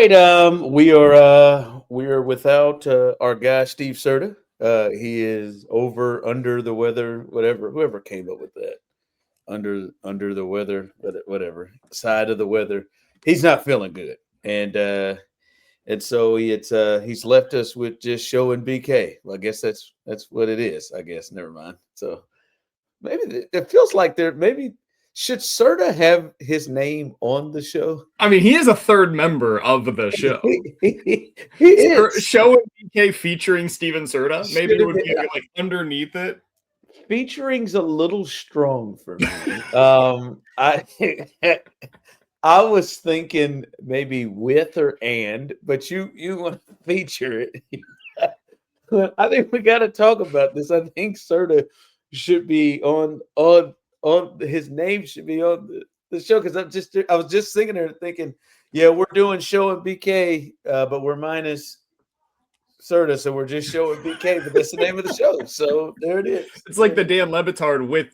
right. We are without our guy Steve Serda. He is under the weather, whoever came up with that. Under the weather, whatever side of the weather. He's not feeling good. And so he's left us with just showing BK. Well, I guess that's what it is, I guess. Never mind. So maybe it feels like maybe should Serta have his name on the show? I mean, he is a third member of the show. He is. Show and BK featuring Steven Serta. Maybe it would be like underneath it. Featuring's a little strong for me. I was thinking maybe with or and, but you want to feature it. I think we got to talk about this. I think Serta should be on his name should be on the show because I was just sitting there thinking, yeah, we're doing show and BK, but we're minus Serta, so we're just showing BK, but that's the name of the show. So there it is. It's like the Dan Lebitard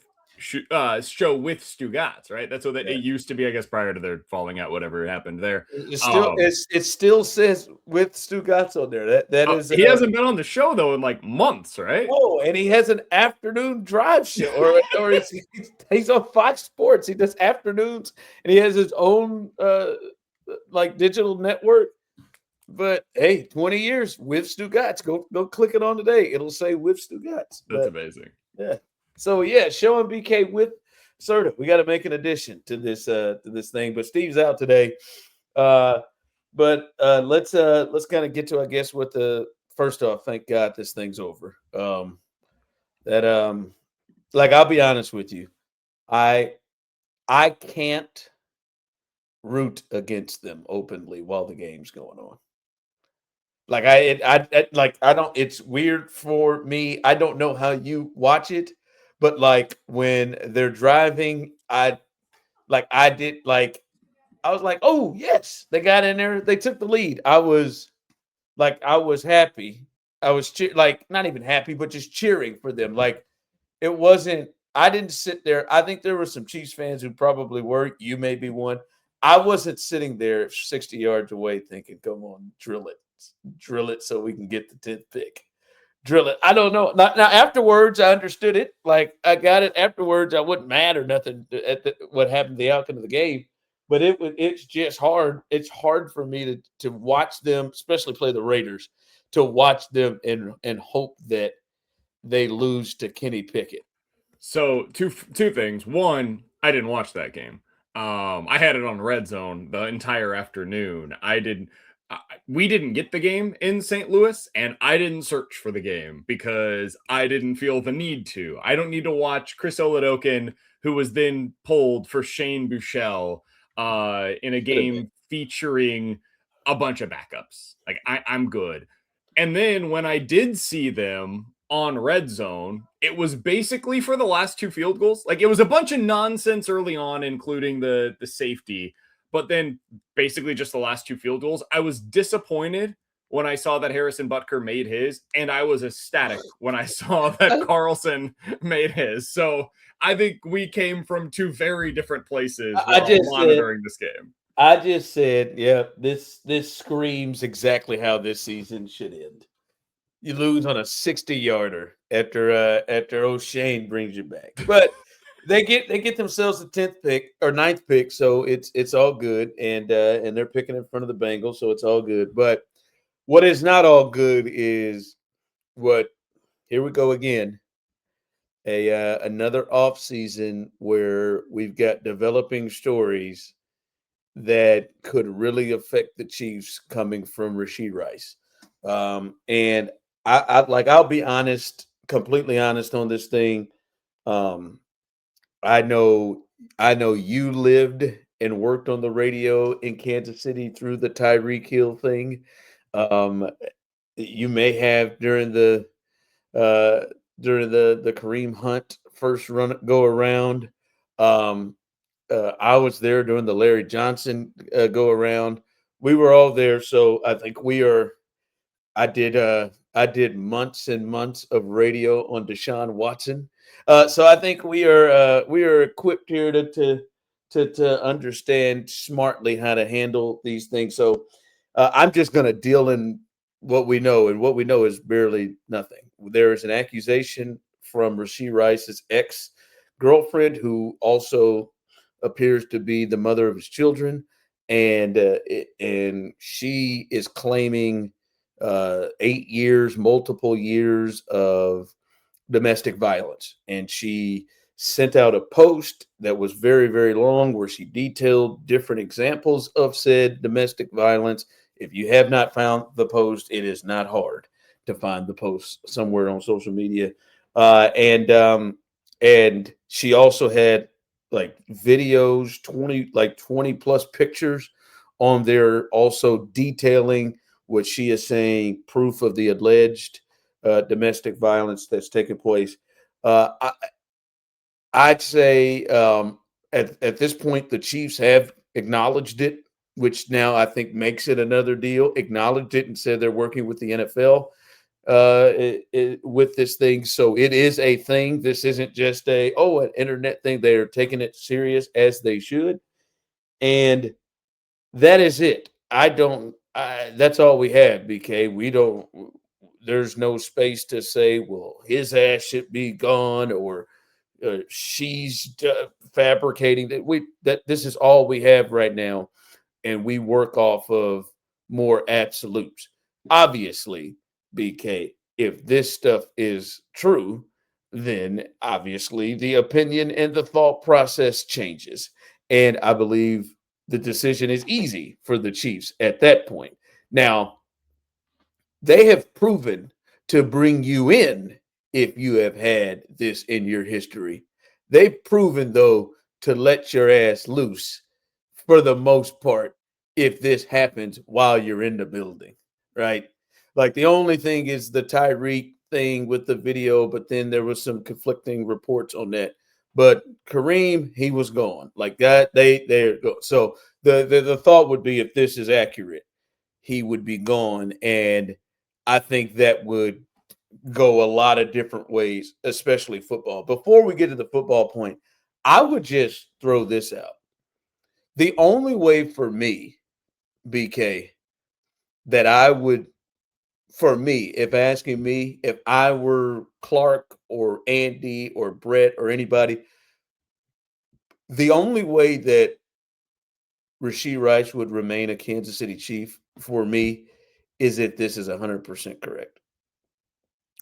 show with Stugatz, right? That's what it used to be, I guess, prior to their falling out, whatever happened there. It still says with Stugatz on there. That is. He hasn't been on the show though in like months, right? Oh, and he has an afternoon drive show, or he's on Fox Sports. He does afternoons, and he has his own like digital network. But hey, 20 years with Stugatz. Go click it on today. It'll say with Stugatz. That's amazing. Yeah. So yeah, showing BK with Serta. We got to make an addition to this thing. But Steve's out today. But let's kind of get to, I guess, what the first off. Thank God this thing's over. Like I'll be honest with you, I can't root against them openly while the game's going on. Like I don't. It's weird for me. I don't know how you watch it. But like when they're driving, I was like, oh yes, they got in there, they took the lead. I was happy. I was not even happy, but just cheering for them. Like it wasn't. I didn't sit there. I think there were some Chiefs fans who probably were. You may be one. I wasn't sitting there 60 yards away thinking, come on, drill it so we can get the 10th pick. Drill it. I don't know. Now afterwards, I understood it. Like I got it afterwards. I wasn't mad or nothing at what happened, the outcome of the game. But it's just hard. It's hard for me to watch them, especially play the Raiders, to watch them and hope that they lose to Kenny Pickett. So two things. One, I didn't watch that game. I had it on Red Zone the entire afternoon. We didn't get the game in St. Louis, and I didn't search for the game because I didn't feel the need to. I don't need to watch Chris Oladokun, who was then pulled for Shane Buechele in a game featuring a bunch of backups. Like, I'm good. And then when I did see them on Red Zone, it was basically for the last two field goals. Like, it was a bunch of nonsense early on, including the safety. But then basically just the last two field goals. I was disappointed when I saw that Harrison Butker made his, and I was ecstatic when I saw that Carlson made his. So I think we came from two very different places monitoring this game. I just said, yeah, this screams exactly how this season should end. You lose on a 60-yarder after O'Shane brings you back. But They get themselves the 10th pick or 9th pick, so it's all good, and they're picking in front of the Bengals, so it's all good. But what is not all good is here we go again, another offseason where we've got developing stories that could really affect the Chiefs coming from Rashee Rice, and I'll be honest, completely honest on this thing. I know you lived and worked on the radio in Kansas City through the Tyreek Hill thing. You may have during the Kareem Hunt first go around. I was there during the Larry Johnson go around. We were all there, so I think I did months and months of radio on Deshaun Watson. So I think we are equipped here to understand smartly how to handle these things. So I'm just going to deal in what we know, and what we know is barely nothing. There is an accusation from Rashee Rice's ex girlfriend, who also appears to be the mother of his children, and she is claiming 8 years, multiple years of domestic violence. And she sent out a post that was very, very long where she detailed different examples of said domestic violence. If you have not found the post, it is not hard to find the post somewhere on social media. And she also had like videos, 20 plus pictures on there, also detailing what she is saying proof of the alleged domestic violence that's taken place. Uh, I, I'd say at this point, the Chiefs have acknowledged it, which now I think makes it another deal. Acknowledged it and said they're working with the NFL with this thing. So it is a thing. This isn't just an internet thing. They are taking it serious, as they should. And that is it. That's all we have, BK. We don't, there's no space to say, well, his ass should be gone, or she's fabricating that. This is all we have right now. And we work off of more absolutes. Obviously, BK, if this stuff is true, then obviously the opinion and the thought process changes. And I believe the decision is easy for the Chiefs at that point. Now, they have proven to bring you in if you have had this in your history. They've proven, though, to let your ass loose for the most part if this happens while you're in the building, right? Like the only thing is the Tyreek thing with the video, but then there was some conflicting reports on that. But Kareem, he was gone. Like that, they're go. So the thought would be, if this is accurate, he would be gone. And I think that would go a lot of different ways, especially football. Before we get to the football point, I would just throw this out. The only way for me, BK, that I would, for me, if asking me, if I were Clark or Andy or Brett or anybody, the only way that Rashee Rice would remain a Kansas City Chief for me is if this is 100% correct,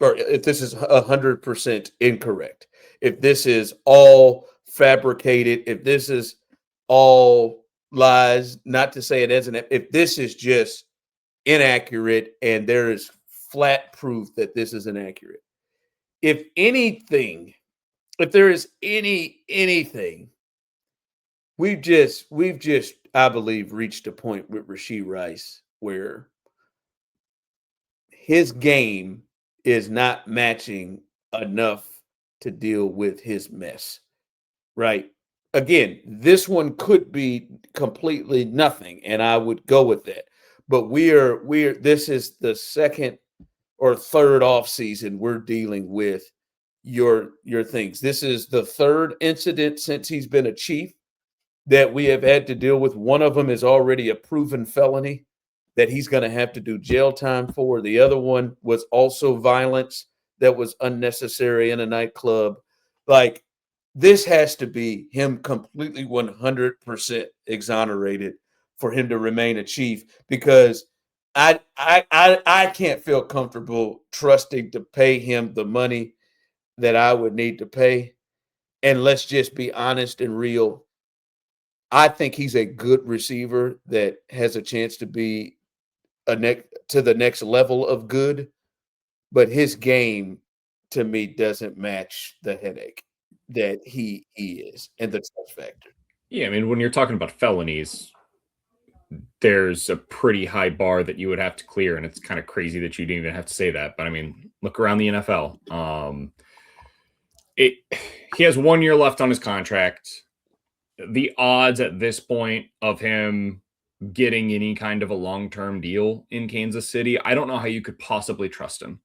or if this is 100% incorrect. If this is all fabricated, if this is all lies, not to say it isn't, if this is just inaccurate and there is flat proof that this is inaccurate. If anything, if there is anything, we've just I believe reached a point with Rashee Rice where his game is not matching enough to deal with his mess, right? Again, this one could be completely nothing, and I would go with that. But we're this is the second or third off season we're dealing with your things. This is the third incident since he's been a Chief that we have had to deal with. One of them is already a proven felony that he's going to have to do jail time for. The other one was also violence that was unnecessary in a nightclub. Like, this has to be him completely 100% exonerated for him to remain a Chief, because I can't feel comfortable trusting to pay him the money that I would need to pay. And let's just be honest and real. I think he's a good receiver that has a chance to be to the next level of good, but his game to me doesn't match the headache that he is and the trust factor. Yeah, I mean, when you're talking about felonies, there's a pretty high bar that you would have to clear, and it's kind of crazy that you didn't even have to say that. But I mean, look around the NFL. He has 1 year left on his contract. The odds at this point of him getting any kind of a long-term deal in Kansas City, I don't know how you could possibly trust him,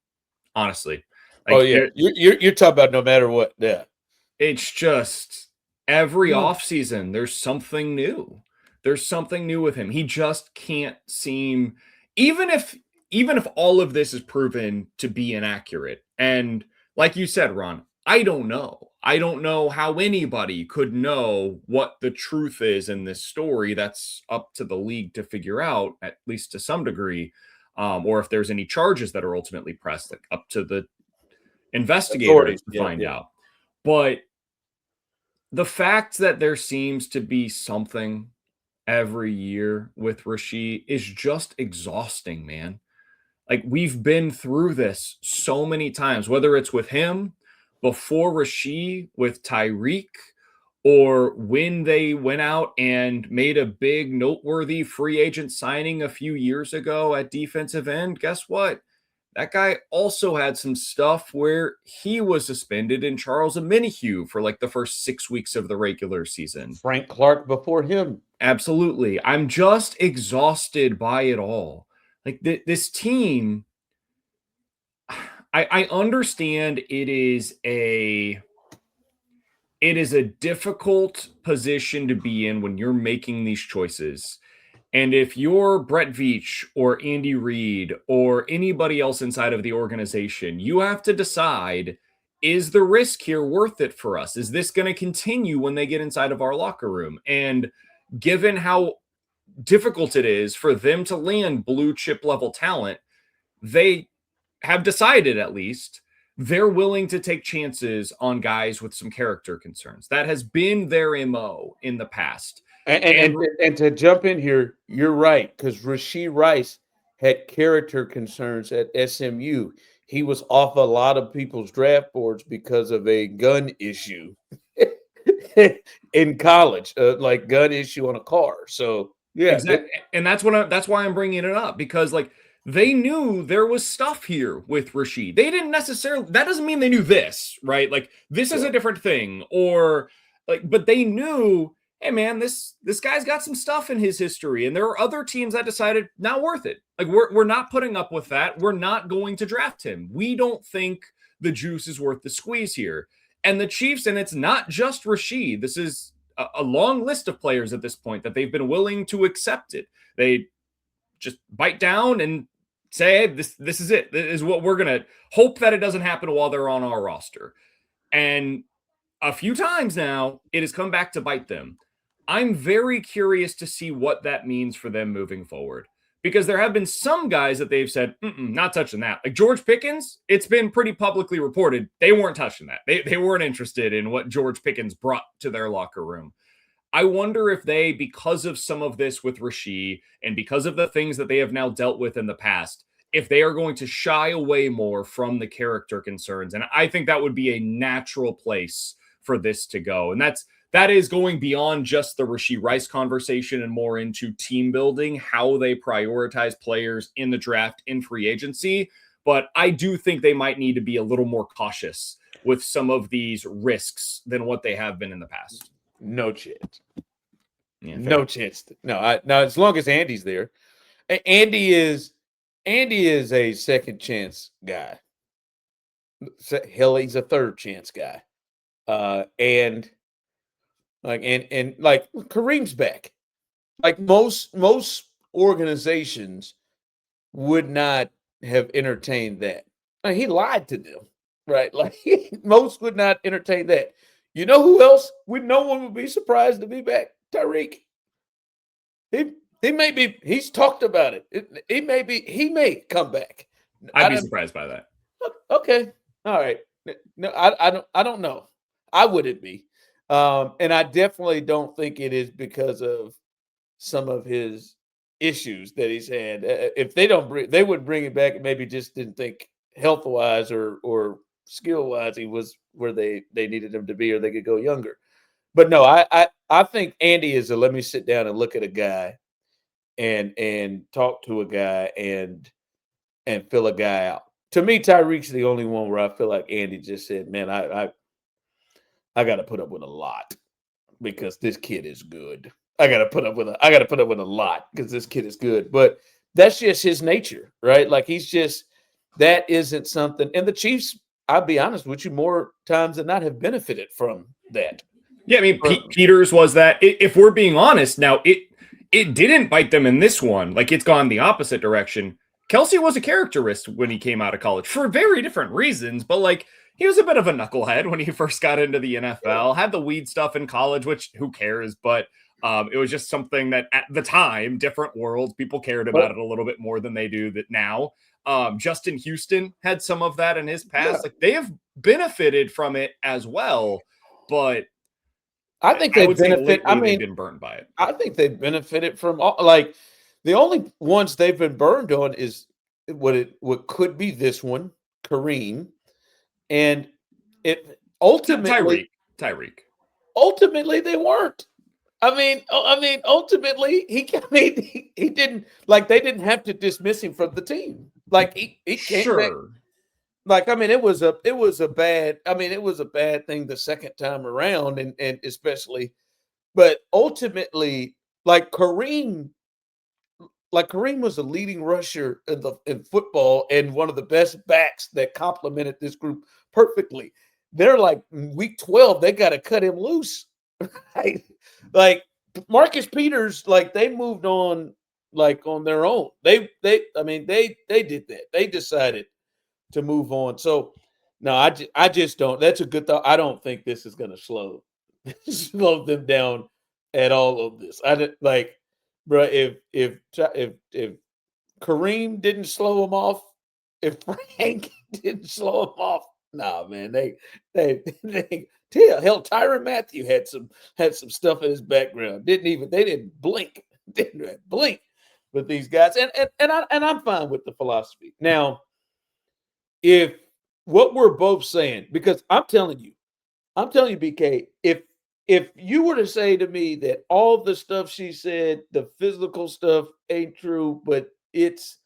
honestly. Oh yeah, you're talking about no matter what. Yeah, it's just every offseason there's something new. There's something new with him. He just can't seem even if all of this is proven to be inaccurate, and like you said, Ron, I don't know. I don't know how anybody could know what the truth is in this story. That's up to the league to figure out, at least to some degree, or if there's any charges that are ultimately pressed, like up to the investigators to find out. But the fact that there seems to be something every year with Rashee is just exhausting, man. Like, we've been through this so many times, whether it's with him, before Rashee, with Tyreek, or when they went out and made a big noteworthy free agent signing a few years ago at defensive end. Guess what? That guy also had some stuff where he was suspended, and Charles Omenihu for like the first 6 weeks of the regular season. Frank Clark before him. Absolutely. I'm just exhausted by it all. Like, this team, I understand it is a difficult position to be in when you're making these choices. And if you're Brett Veach or Andy Reid or anybody else inside of the organization, you have to decide, is the risk here worth it for us? Is this going to continue when they get inside of our locker room? And given how difficult it is for them to land blue chip level talent, they have decided, at least, they're willing to take chances on guys with some character concerns. That has been their MO in the past. And to jump in here, you're right, because Rashee Rice had character concerns at SMU. He was off a lot of people's draft boards because of a gun issue in college, like gun issue on a car. So yeah, exactly. And that's why I'm bringing it up, because like, they knew there was stuff here with Rashee. They didn't necessarily, that doesn't mean they knew this, right? Like, this is a different thing, or like, but they knew, hey man, this guy's got some stuff in his history, and there are other teams that decided not worth it. Like, we're not putting up with that. We're not going to draft him. We don't think the juice is worth the squeeze here. And the Chiefs, and it's not just Rashee, this is a long list of players at this point that they've been willing to accept it. They just bite down and say, hey, this is it. This is what we're going to hope that it doesn't happen while they're on our roster. And a few times now, it has come back to bite them. I'm very curious to see what that means for them moving forward, because there have been some guys that they've said, not touching that. Like George Pickens, it's been pretty publicly reported they weren't touching that. They weren't interested in what George Pickens brought to their locker room. I wonder if they, because of some of this with Rashee and because of the things that they have now dealt with in the past, if they are going to shy away more from the character concerns. And I think that would be a natural place for this to go. And that is going beyond just the Rashee Rice conversation and more into team building, how they prioritize players in the draft, in free agency. But I do think they might need to be a little more cautious with some of these risks than what they have been in the past. No chance. Yeah, no chance. No, as long as Andy's there. Andy is a second chance guy. Hell, he's a third chance guy. And Kareem's back. Like most organizations would not have entertained that. Like, he lied to them, right? Like most would not entertain that. You know who else? No one would be surprised to be back. Tyreek. He may be. He's talked about it. He may come back. I'd be surprised by that. Okay. All right. No, I don't know. I wouldn't be. And I definitely don't think it is because of some of his issues that he's had. If they would bring him back and maybe just didn't think health wise or skill wise he was where they needed him to be, or they could go younger. But no, I think Andy is let me sit down and look at a guy and talk to a guy and fill a guy out. To me, Tyreek's the only one where I feel like Andy just said, man, I got to put up with a lot because this kid is good. I got to put up with a lot because this kid is good. But that's just his nature, right? Like that isn't something. And the Chiefs, I'll be honest with you, more times than not have benefited from that. Yeah, I mean, Peters was that. If we're being honest, now it didn't bite them in this one. Like, it's gone the opposite direction. Kelsey was a characterist when he came out of college for very different reasons, but like, he was a bit of a knucklehead when he first got into the NFL, had the weed stuff in college, which who cares? But it was just something that at the time, different worlds, people cared about it a little bit more than they do that now. Justin Houston had some of that in his past. Yeah. Like, they have benefited from it as well, but I think I they would say benefit. lately I mean, they've been burned by it. I think they benefited from all, like the only ones they've been burned on is what could be this one, Kareem, and it ultimately Tyreek. they weren't. Ultimately he didn't like they didn't have to dismiss him from the team. Like he came back. Sure. Like it was a bad thing the second time around, and especially, but ultimately, Kareem was a leading rusher in football and one of the best backs that complemented this group perfectly. They're like week 12, they got to cut him loose. Right? Like Marcus Peters, like they moved on on their own. They did that. They decided to move on. So no, I just don't. That's a good thought. I don't think this is going to slow them down at all of this. I didn't like, bro. If Kareem didn't slow him off, if Frank didn't slow him off, nah, man. They hell, Tyrann Mathieu had some stuff in his background. They didn't blink, didn't blink with these guys, and I'm fine with the philosophy now. If what we're both saying, because I'm telling you, BK, if you were to say to me that all the stuff she said, the physical stuff ain't true, but it's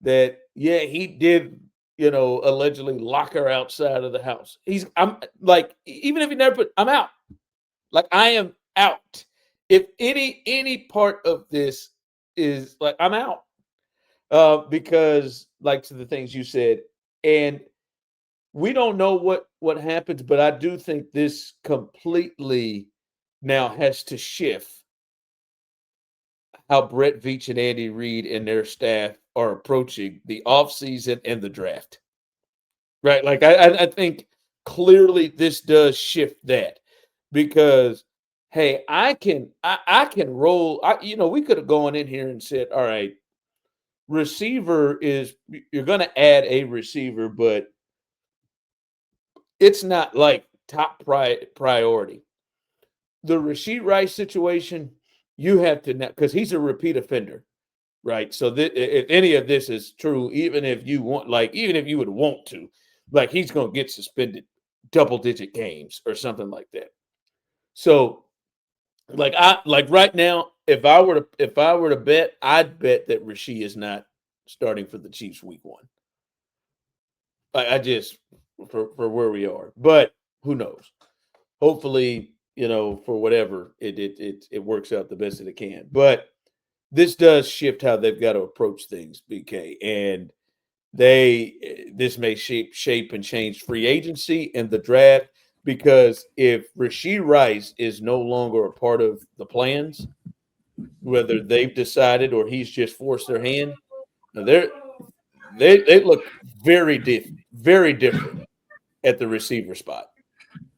that, yeah, he did, allegedly lock her outside of the house. I'm like, even if he never I'm out. Like, I am out. If any part of this is like, I'm out. Because like to the things you said, and we don't know what happens, but I do think this completely now has to shift how Brett Veach and Andy Reid and their staff are approaching the offseason and the draft. Right? Like I think clearly this does shift that, because hey, I can roll. We could have gone in here and said, all right, receiver is, you're going to add a receiver, but it's not like top priority. The Rashee Rice situation, you have to, because he's a repeat offender, right? So if any of this is true, even if you would want to, like, he's going to get suspended double-digit games or something like that. So, right now, if I were to bet, I'd bet that Rashee is not starting for the Chiefs week 1. I just for where we are, but who knows? Hopefully, for whatever it works out the best that it can. But this does shift how they've got to approach things, BK, and this may shape and change free agency and the draft, because if Rashee Rice is no longer a part of the plans, whether they've decided or he's just forced their hand, they look very different at the receiver spot.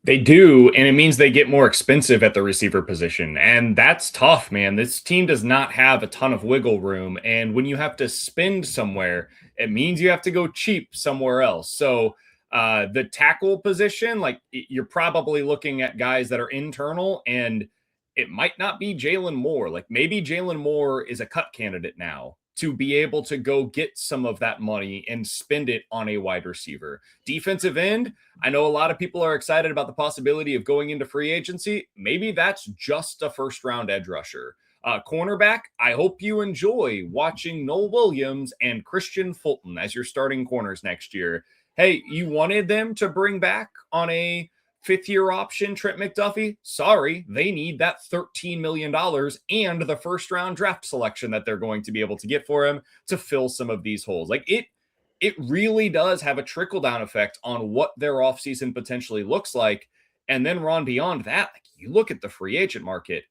They do, and it means they get more expensive at the receiver position, and that's tough, man. This team does not have a ton of wiggle room, and when you have to spend somewhere, it means you have to go cheap somewhere else. So the tackle position, like, you're probably looking at guys that are internal, and it might not be Jalen Moore. Like, maybe Jalen Moore is a cut candidate now to be able to go get some of that money and spend it on a wide receiver. Defensive end, I know a lot of people are excited about the possibility of going into free agency. Maybe that's just a first-round edge rusher. Cornerback, I hope you enjoy watching Noel Williams and Christian Fulton as your starting corners next year. Hey, you wanted them to bring back on a fifth-year option Trent McDuffie? Sorry, they need that $13 million and the first-round draft selection that they're going to be able to get for him to fill some of these holes. Like, it really does have a trickle-down effect on what their offseason potentially looks like. And then, Ron, beyond that, like, you look at the free agent market,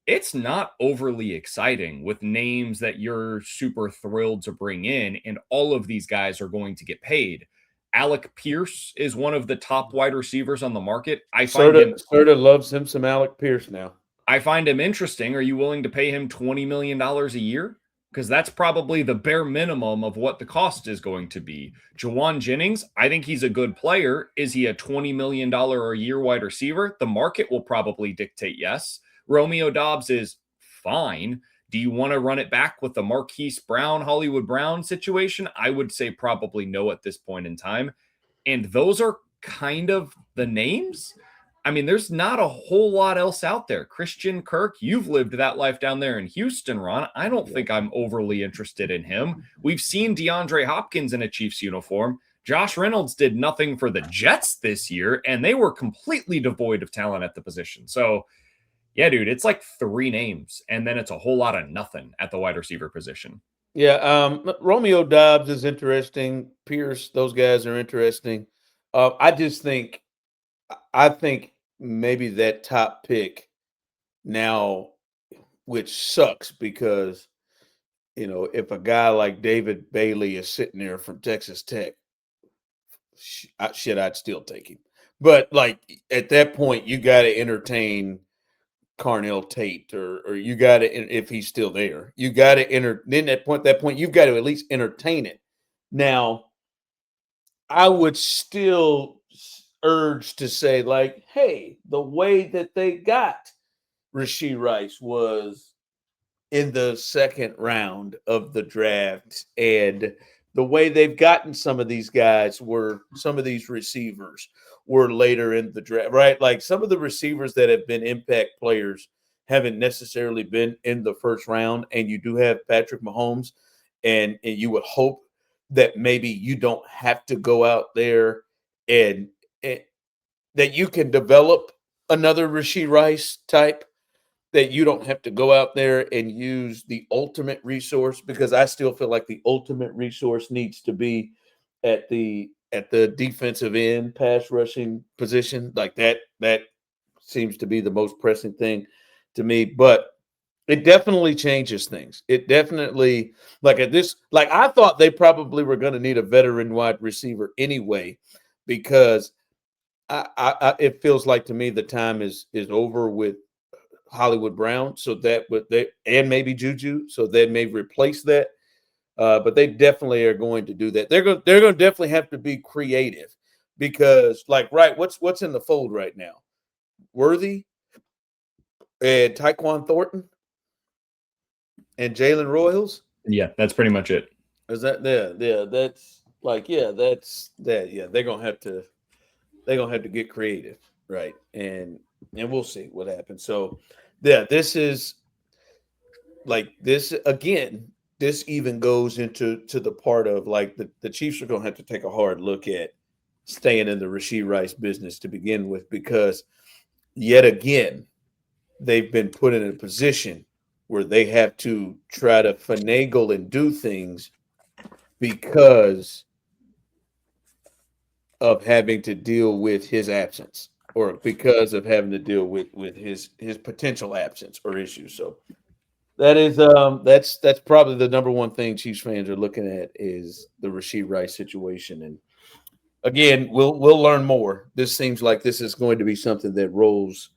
it's not overly exciting with names that you're super thrilled to bring in, and all of these guys are going to get paid. Alec Pierce is one of the top wide receivers on the market. Serda loves him some Alec Pierce now. I find him interesting. Are you willing to pay him $20 million a year? Because that's probably the bare minimum of what the cost is going to be. Jawan Jennings, I think he's a good player. Is he a $20 million a year wide receiver? The market will probably dictate yes. Romeo Dobbs is fine. Do you want to run it back with the Marquise Brown, Hollywood Brown situation? I would say probably no at this point in time. And those are kind of the names. I mean, there's not a whole lot else out there. Christian Kirk, you've lived that life down there in Houston, Ron. I don't think I'm overly interested in him. We've seen DeAndre Hopkins in a Chiefs uniform. Josh Reynolds did nothing for the Jets this year, and they were completely devoid of talent at the position. So, yeah, dude, it's like 3 names, and then it's a whole lot of nothing at the wide receiver position. Yeah, Romeo Dobbs is interesting. Pierce, those guys are interesting. I think maybe that top pick now, which sucks because if a guy like David Bailey is sitting there from Texas Tech, I'd still take him. But like at that point, you got to entertain Carnell Tate, or you got to, if he's still there, you got to enter. Then at that point, you've got to at least entertain it. Now, I would still urge to say, like, hey, the way that they got Rashee Rice was in the second round of the draft, and the way they've gotten some of these guys some of these receivers were later in the draft, right? Like some of the receivers that have been impact players haven't necessarily been in the first round, and you do have Patrick Mahomes, and you would hope that maybe you don't have to go out there and that you can develop another Rashee Rice type, that you don't have to go out there and use the ultimate resource, because I still feel like the ultimate resource needs to be at the defensive end pass rushing position. Like that seems to be the most pressing thing to me. But it definitely changes things. It definitely, like at this, like I thought they probably were going to need a veteran wide receiver anyway, because it feels like to me the time is over with Hollywood Brown, so that would they, and maybe Juju, so they may replace that. But they definitely are going to do that. They're going to definitely have to be creative, because like what's in the fold right now? Worthy and Tyquan Thornton and Jalen Royals. Yeah, that's pretty much it. Is that yeah, that's like that's that yeah, they're gonna have to get creative, right? And we'll see what happens. So yeah, this is like this again. This even goes into the part of like the Chiefs are going to have to take a hard look at staying in the Rashee Rice business to begin with, because yet again they've been put in a position where they have to try to finagle and do things because of having to deal with his absence, or because of having to deal with his potential absence or issues. So that is that's probably the number one thing Chiefs fans are looking at, is the Rashee Rice situation. And again, we'll learn more. This seems like this is going to be something that rolls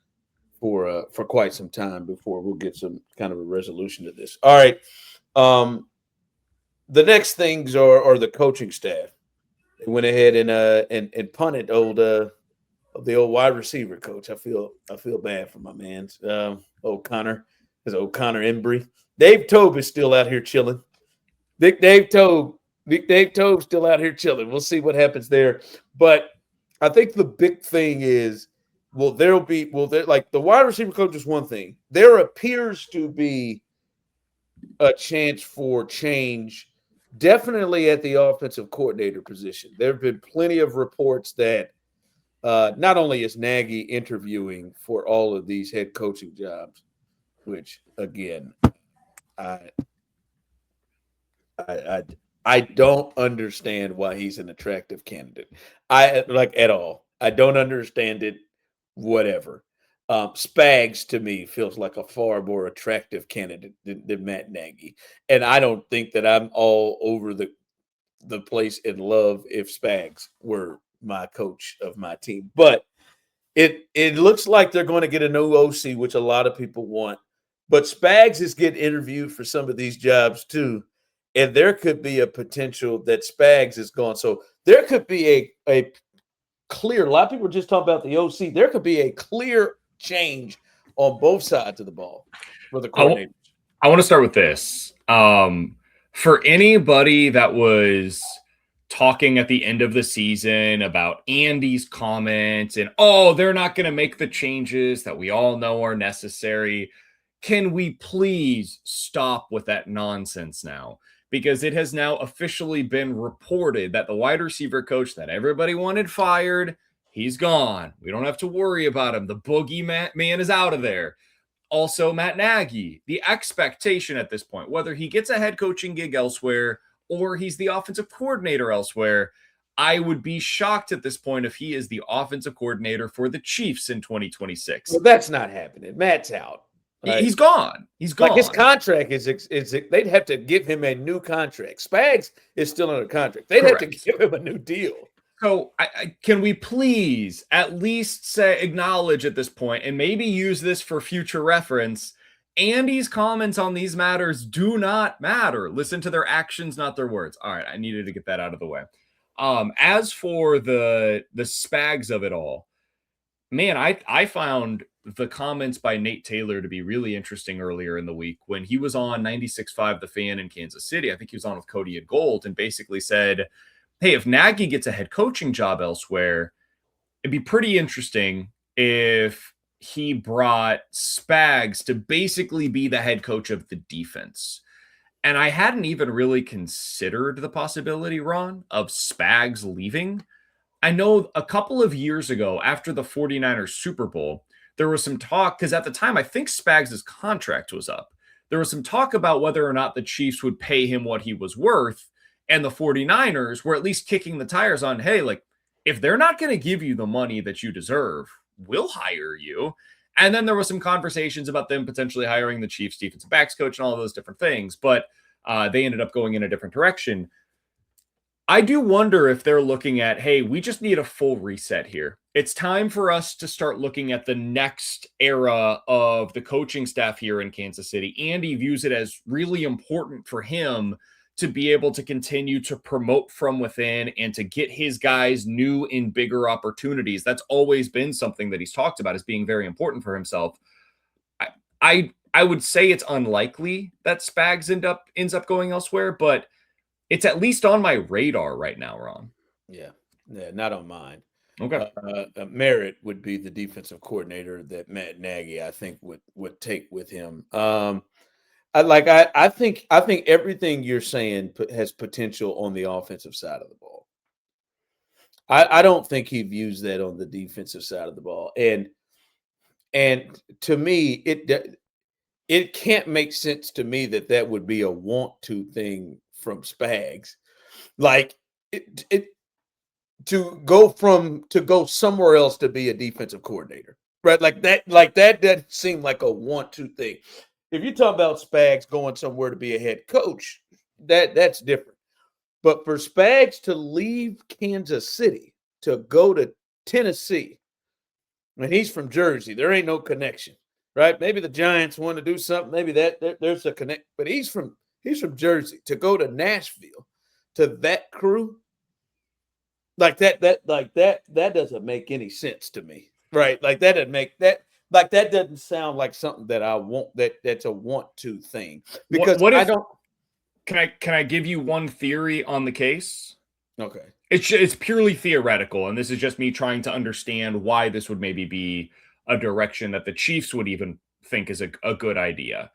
for quite some time before we'll get some kind of a resolution to this. All right. The next things are the coaching staff. They went ahead and punted the old wide receiver coach. I feel bad for my man, O'Connor. Is O'Connor Embry. Dave Tobe is still out here chilling. Big Dave Tobe still out here chilling. We'll see what happens there. But I think the big thing is, there like the wide receiver coach is one thing. There appears to be a chance for change, definitely at the offensive coordinator position. There have been plenty of reports that not only is Nagy interviewing for all of these head coaching jobs, which again, I I I don't understand why he's an attractive candidate. I like at all. I don't understand it. Whatever. Spags to me feels like a far more attractive candidate than Matt Nagy, and I don't think that I'm all over the place in love if Spags were my coach of my team. But it looks like they're going to get a new OC, which a lot of people want. But Spags is getting interviewed for some of these jobs too, and there could be a potential that Spags is gone. So there could be a clear. A lot of people are just talking about the OC. There could be a clear change on both sides of the ball for the coordinators. I want to start with this. For anybody that was talking at the end of the season about Andy's comments and, oh, they're not going to make the changes that we all know are necessary, can we please stop with that nonsense now? Because it has now officially been reported that the wide receiver coach that everybody wanted fired, he's gone. We don't have to worry about him. The boogeyman is out of there. Also, Matt Nagy, the expectation at this point, whether he gets a head coaching gig elsewhere or he's the offensive coordinator elsewhere, I would be shocked at this point if he is the offensive coordinator for the Chiefs in 2026. Well, that's not happening. Matt's out. Right? He's gone. He's gone. Like his contract is they'd have to give him a new contract. Spags is still under contract. They'd have to give him a new deal. So can we please at least acknowledge at this point and maybe use this for future reference? Andy's comments on these matters do not matter. Listen to their actions, not their words. All right, I needed to get that out of the way. As for the Spags of it all, man, I found the comments by Nate Taylor to be really interesting earlier in the week when he was on 96.5 The Fan in Kansas City. I think he was on with Cody and Gold and basically said, hey, if Nagy gets a head coaching job elsewhere, it'd be pretty interesting if he brought Spags to basically be the head coach of the defense. And I hadn't even really considered the possibility, Ron, of Spags leaving. I know a couple of years ago, after the 49ers Super Bowl, there was some talk, because at the time, I think Spags' contract was up. There was some talk about whether or not the Chiefs would pay him what he was worth. And the 49ers were at least kicking the tires on, hey, like, if they're not going to give you the money that you deserve, we'll hire you. And then there was some conversations about them potentially hiring the Chiefs defensive backs coach and all of those different things. But they ended up going in a different direction. I do wonder if they're looking at, hey, we just need a full reset here. It's time for us to start looking at the next era of the coaching staff here in Kansas City. Andy views it as really important for him to be able to continue to promote from within and to get his guys new and bigger opportunities. That's always been something that he's talked about as being very important for himself. I would say it's unlikely that Spags ends up going elsewhere, but it's at least on my radar right now, Ron. Yeah, not on mine. Okay. Merritt would be the defensive coordinator that Matt Nagy, I think, would take with him. I think everything you're saying has potential on the offensive side of the ball. I don't think he views that on the defensive side of the ball, and to me, it can't make sense to me that would be a want to thing from Spags, like it to go somewhere else to be a defensive coordinator, right? Like that doesn't seem like a want to thing. If you talk about Spags going somewhere to be a head coach, that's different. But for Spags to leave Kansas City to go to Tennessee, and he's from Jersey, there ain't no connection, right? Maybe the Giants want to do something. Maybe there's a connect, but he's from Jersey to go to Nashville to that crew. Like that doesn't make any sense to me, right? Like that doesn't make that. Like that doesn't sound like something that I want. That's a want to thing because what if, I don't. Can I give you one theory on the case? Okay, it's purely theoretical, and this is just me trying to understand why this would maybe be a direction that the Chiefs would even think is a good idea.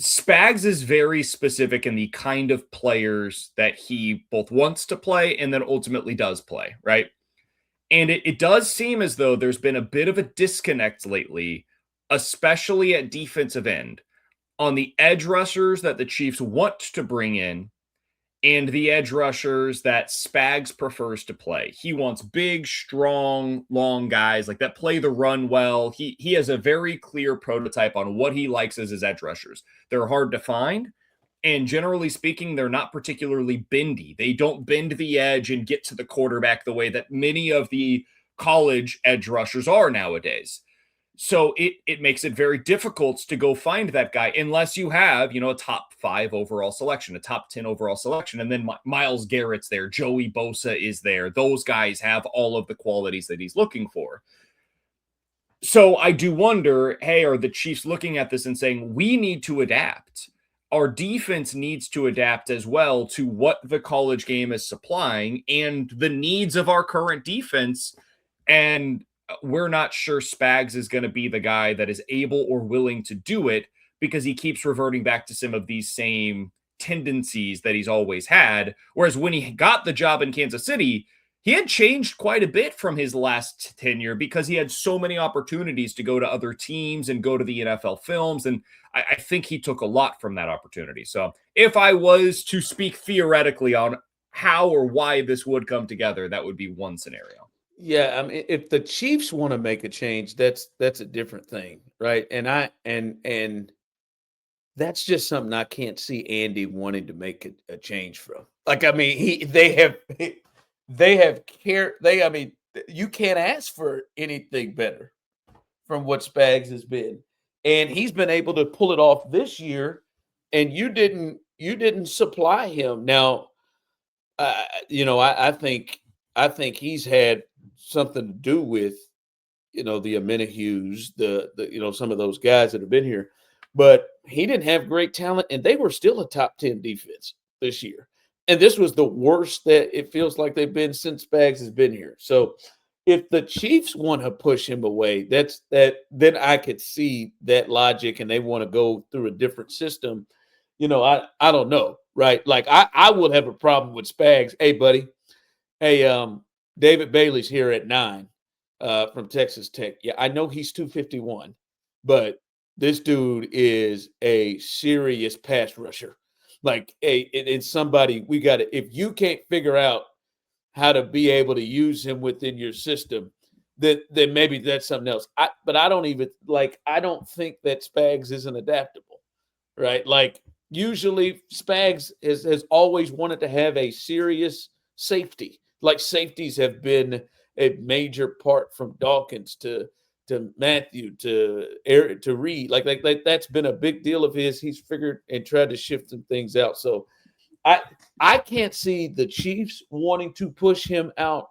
Spags is very specific in the kind of players that he both wants to play and then ultimately does play, right? And it does seem as though there's been a bit of a disconnect lately, especially at defensive end, on the edge rushers that the Chiefs want to bring in and the edge rushers that Spags prefers to play. He wants big, strong, long guys like that play the run well. He has a very clear prototype on what he likes as his edge rushers. They're hard to find, and generally speaking, they're not particularly bendy. They don't bend the edge and get to the quarterback the way that many of the college edge rushers are nowadays. So it makes it very difficult to go find that guy unless you have, a top 5 overall selection, a top 10 overall selection. And then Myles Garrett's there. Joey Bosa is there. Those guys have all of the qualities that he's looking for. So I do wonder, hey, are the Chiefs looking at this and saying, we need to adapt? Our defense needs to adapt as well to what the college game is supplying and the needs of our current defense. And we're not sure Spags is going to be the guy that is able or willing to do it because he keeps reverting back to some of these same tendencies that he's always had. Whereas when he got the job in Kansas City, he had changed quite a bit from his last tenure because he had so many opportunities to go to other teams and go to the NFL films. And I think he took a lot from that opportunity. So if I was to speak theoretically on how or why this would come together, that would be one scenario. Yeah, I mean, if the Chiefs want to make a change, that's a different thing, right? And that's just something I can't see Andy wanting to make a change from. Like, I mean, I mean, you can't ask for anything better from what Spags has been, and he's been able to pull it off this year. And you didn't supply him. Now, I think he's had something to do with, the Amenahues, the some of those guys that have been here, but he didn't have great talent, and they were still a top 10 defense this year. And this was the worst that it feels like they've been since Spags has been here. So if the Chiefs want to push him away, then I could see that logic, and they want to go through a different system. I don't know, right? Like I would have a problem with Spags. Hey, buddy. Hey, David Bailey's here at 9 from Texas Tech. Yeah, I know he's 251, but this dude is a serious pass rusher. Like, hey, it's somebody we got to, if you can't figure out how to be able to use him within your system, then maybe that's something else. But I don't think that Spags isn't adaptable, right? Like, usually Spags has always wanted to have a serious safety. Like, safeties have been a major part from Dawkins to Matthew to Eric to Reed. Like that's been a big deal of his. He's figured and tried to shift some things out. So I can't see the Chiefs wanting to push him out,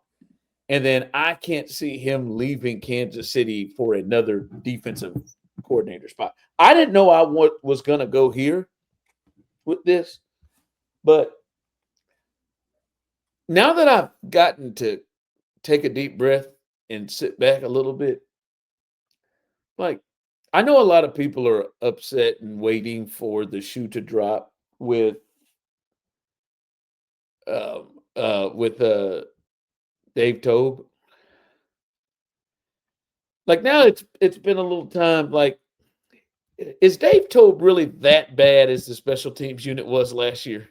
and then I can't see him leaving Kansas City for another defensive coordinator spot. I didn't know I was going to go here with this, but now that I've gotten to take a deep breath and sit back a little bit, like, I know a lot of people are upset and waiting for the shoe to drop with Dave Tobe. Like, now it's been a little time. Like, is Dave Tobe really that bad as the special teams unit was last year?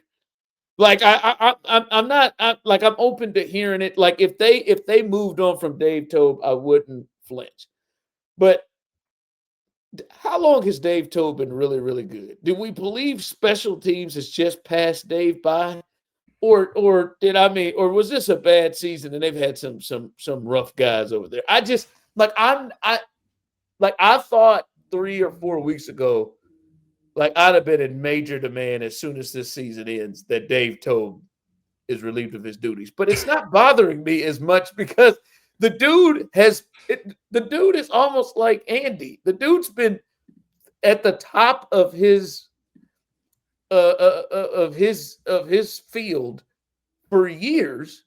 Like, I'm not. I'm open to hearing it. Like, if they moved on from Dave Tobe, I wouldn't flinch. But how long has Dave Tobe been really, really good? Do we believe special teams has just passed Dave by, or was this a bad season and they've had some rough guys over there? I just I thought 3 or 4 weeks ago, like, I'd have been in major demand as soon as this season ends that Dave Tobe is relieved of his duties. But it's not bothering me as much because the dude is almost like Andy. The dude's been at the top of his field for years,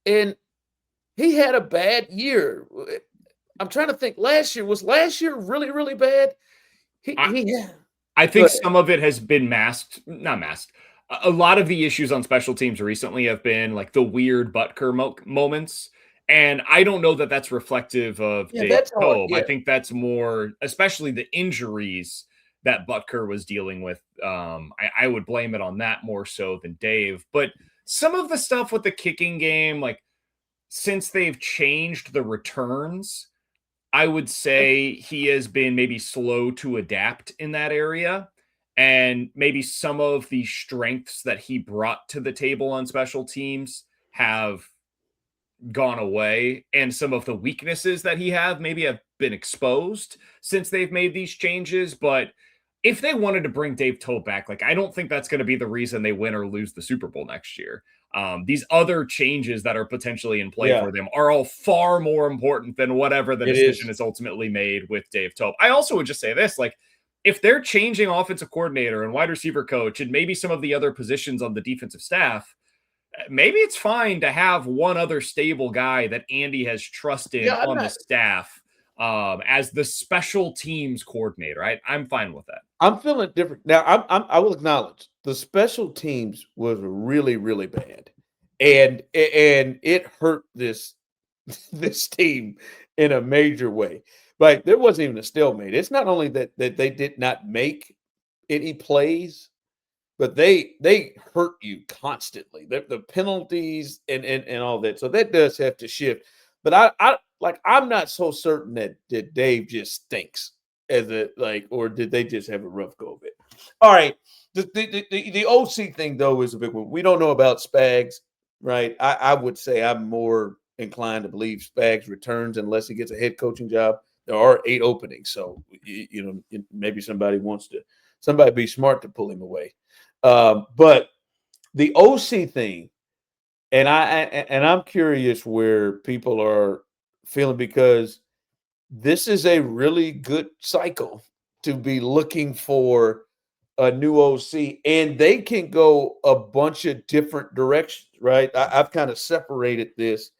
and he had a bad year. I'm trying to think. Was last year really, really bad? I think some of it has been not masked. A lot of the issues on special teams recently have been like the weird Butker moments. And I don't know that that's reflective of Dave Tobe. I think that's more, especially the injuries that Butker was dealing with. I would blame it on that more so than Dave. But some of the stuff with the kicking game, like since they've changed the returns, I would say he has been maybe slow to adapt in that area. And maybe some of the strengths that he brought to the table on special teams have gone away, and some of the weaknesses that he have maybe have been exposed since they've made these changes. But if they wanted to bring Dave Tope back, like I don't think that's going to be the reason they win or lose the Super Bowl next year. These other changes that are potentially in play for them are all far more important than whatever the decision is ultimately made with Dave Tope. I also would just say this, like if they're changing offensive coordinator and wide receiver coach and maybe some of the other positions on the defensive staff, maybe it's fine to have one other stable guy that Andy has trusted on the staff as the special teams coordinator. I'm fine with that. I'm feeling different now. I will acknowledge the special teams was really, really bad, and it hurt this team in a major way. Like there wasn't even a stalemate. It's not only that they did not make any plays, but they hurt you constantly. The penalties and all that. So that does have to shift. But I'm not so certain that Dave just stinks as a or did they just have a rough go of it? All right. The OC thing though is a big one. We don't know about Spags, right? I would say I'm more inclined to believe Spags returns unless he gets a head coaching job. There are 8 openings, so maybe somebody be smart to pull him away. But the OC thing, and I'm curious where people are feeling, because this is a really good cycle to be looking for a new OC, and they can go a bunch of different directions, right? I've kind of separated this.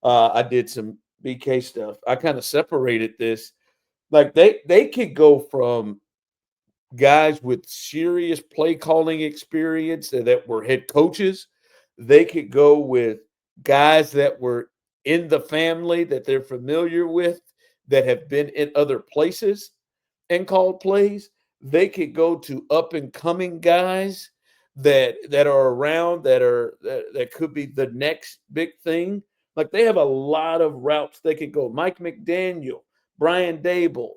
I did some BK stuff. I kind of separated this. Like they could go from guys with serious play calling experience that were head coaches. They could go with guys that were in the family that they're familiar with, that have been in other places and called plays. They could go to up and coming guys that are around that could be the next big thing. Like they have a lot of routes they could go. Mike McDaniel, Brian Dable,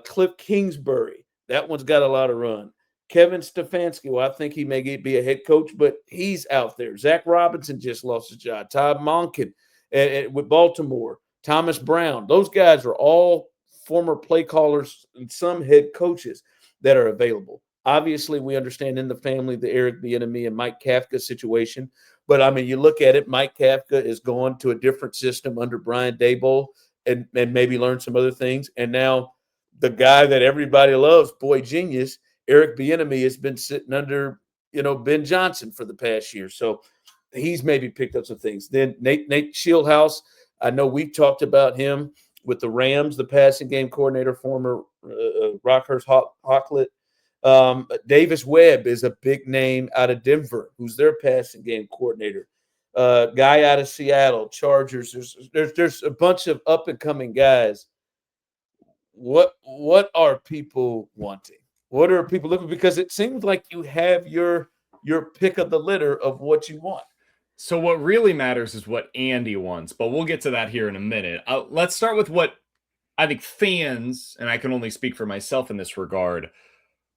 Cliff Kingsbury. That one's got a lot of run. Kevin Stefanski, well, I think he may be a head coach, but he's out there. Zach Robinson just lost his job. Todd Monken with Baltimore. Thomas Brown. Those guys are all former play callers and some head coaches that are available. Obviously, we understand in the family the Eric Bieniemy and Mike Kafka situation. But, I mean, you look at it, Mike Kafka is going to a different system under Brian Daboll and maybe learn some other things. And now the guy that everybody loves, boy genius, Eric Bieniemy, has been sitting under, Ben Johnson for the past year. So he's maybe picked up some things. Then Nate Shieldhouse, I know we talked about him with the Rams, the passing game coordinator, former Rockhurst Hawklet. Davis Webb is a big name out of Denver, who's their passing game coordinator. Guy out of Seattle, Chargers. There's a bunch of up and coming guys. What are people wanting? What are people looking? Because it seems like you have your pick of the litter of what you want. So what really matters is what Andy wants, but we'll get to that here in a minute. Let's start with what I think fans, and I can only speak for myself in this regard,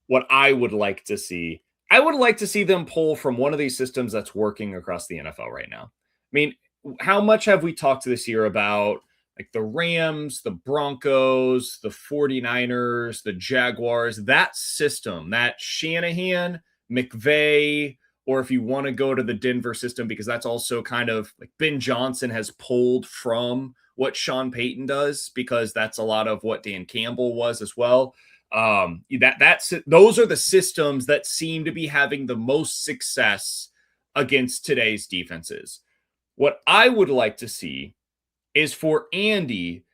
what I would like to see. I would like to see them pull from one of these systems that's working across the NFL right now. I mean, how much have we talked this year about like the Rams, the Broncos, the 49ers, the Jaguars, that system, that Shanahan, McVay, or if you want to go to the Denver system, because that's also kind of like Ben Johnson has pulled from what Sean Payton does, because that's a lot of what Dan Campbell was as well. Those are the systems that seem to be having the most success against today's defenses. What I would like to see is for Andy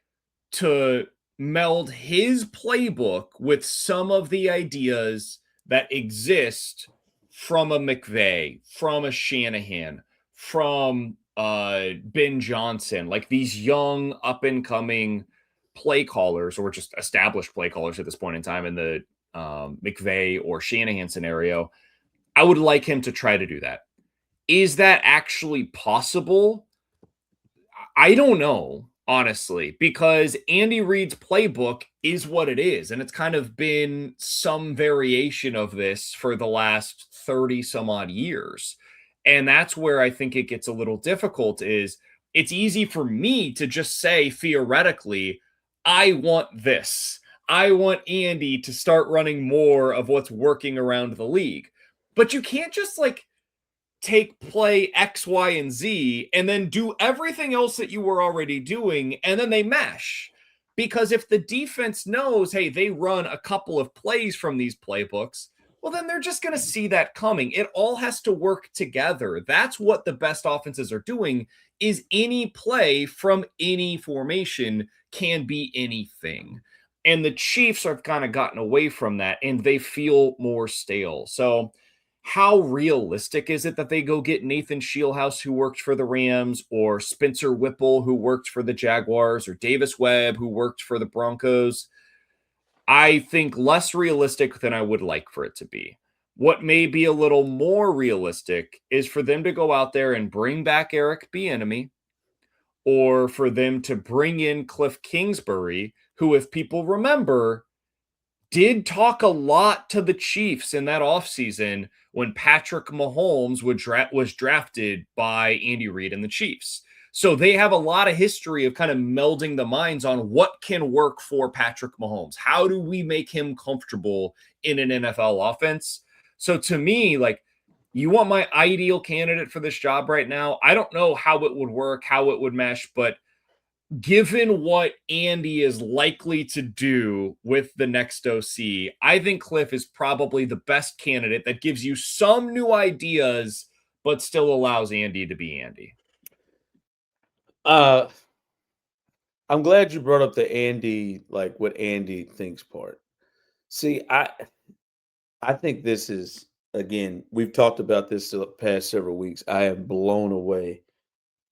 to meld his playbook with some of the ideas that exist from a McVay, from a Shanahan, from Ben Johnson, like these young up and coming play callers, or just established play callers at this point in time in the McVay or Shanahan scenario, I would like him to try to do that. Is that actually possible? I don't know, honestly, because Andy Reid's playbook is what it is. And it's kind of been some variation of this for the last 30 some odd years. And that's where I think it gets a little difficult is it's easy for me to just say theoretically, I want this. I want Andy to start running more of what's working around the league. But you can't just like take play X, Y, and Z and then do everything else that you were already doing, and then they mesh. Because if the defense knows, hey, they run a couple of plays from these playbooks, well, then they're just going to see that coming. It all has to work together. That's what the best offenses are doing is any play from any formation can be anything. And the Chiefs have kind of gotten away from that and they feel more stale. So how realistic is it that they go get Nathan Shieldhouse, who worked for the Rams, or Spencer Whipple, who worked for the Jaguars, or Davis Webb, who worked for the Broncos? I think less realistic than I would like for it to be. What may be a little more realistic is for them to go out there and bring back Eric Bieniemy, or for them to bring in Cliff Kingsbury, who, if people remember, did talk a lot to the Chiefs in that offseason when Patrick Mahomes was drafted by Andy Reid and the Chiefs. So they have a lot of history of kind of melding the minds on what can work for Patrick Mahomes. How do we make him comfortable in an NFL offense? So to me, like, you want my ideal candidate for this job right now? I don't know how it would work, how it would mesh, but given what Andy is likely to do with the next OC, I think Cliff is probably the best candidate that gives you some new ideas, but still allows Andy to be Andy. I'm glad you brought up the Andy, like what Andy thinks part. See, I think this is again, we've talked about this the past several weeks. I am blown away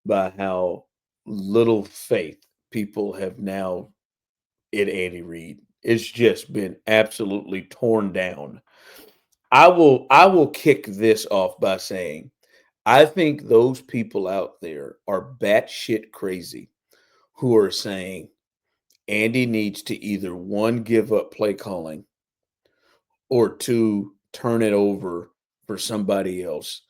by how little faith people have now in Andy Reid. It's just been absolutely torn down. I will kick this off by saying I think those people out there are batshit crazy who are saying Andy needs to either one give up play calling or two turn it over for somebody else